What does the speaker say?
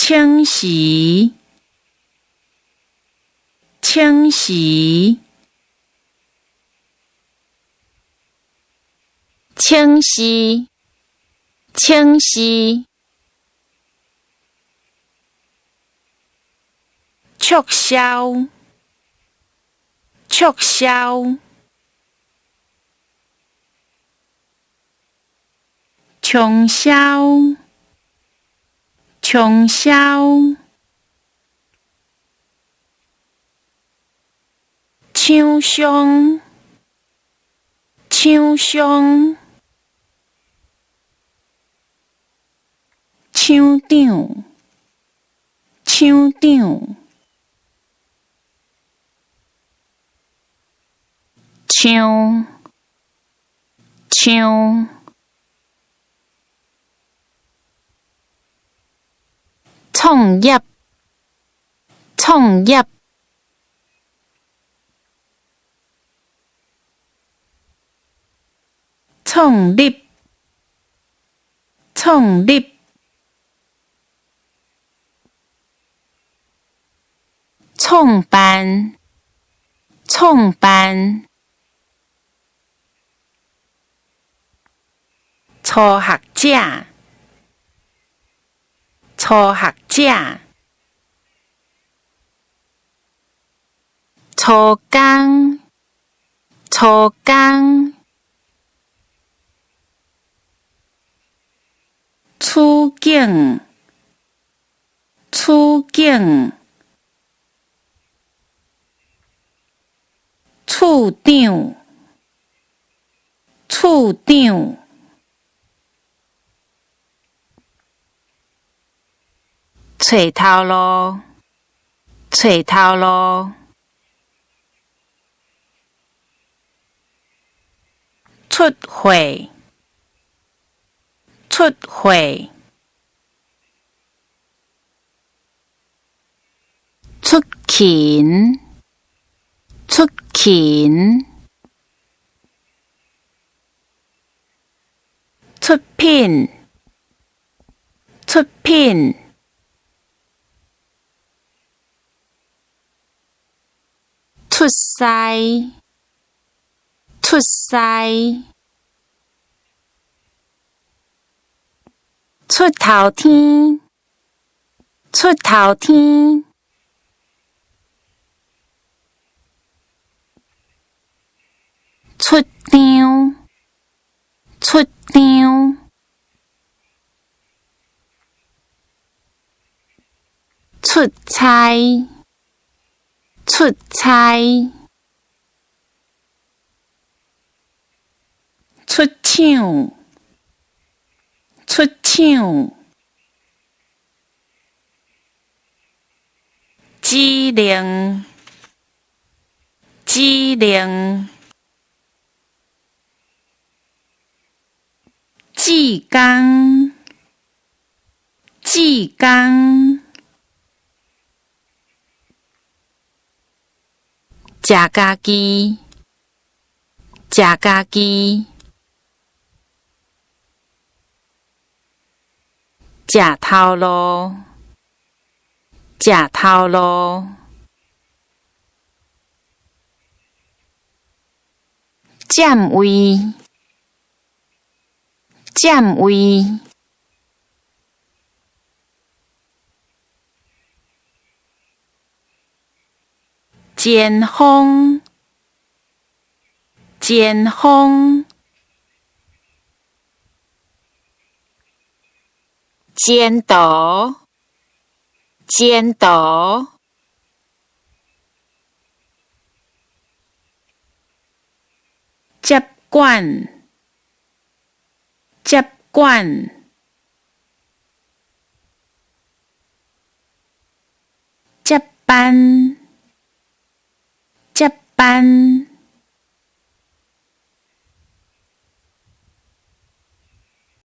清洗，清洗，清晰，清晰，促销，促销，冲销，冲销，厂商，厂商，厂长，厂长，唱，唱，创业，创业，创立，创立，创办，创办，初学者，初学者，初工，初工，处境，处境，处长，处长，找头路，找头路，出会，出会，出勤，出勤，出品，出品，出师，出师，出头天，出头天，出张，出张，出差，出差，出厂，出厂，指令，指令，技工，技工，食家己，食家己，食头路，食头路，占位，占位，前锋，前锋，监督，监督，接管，接管，接班，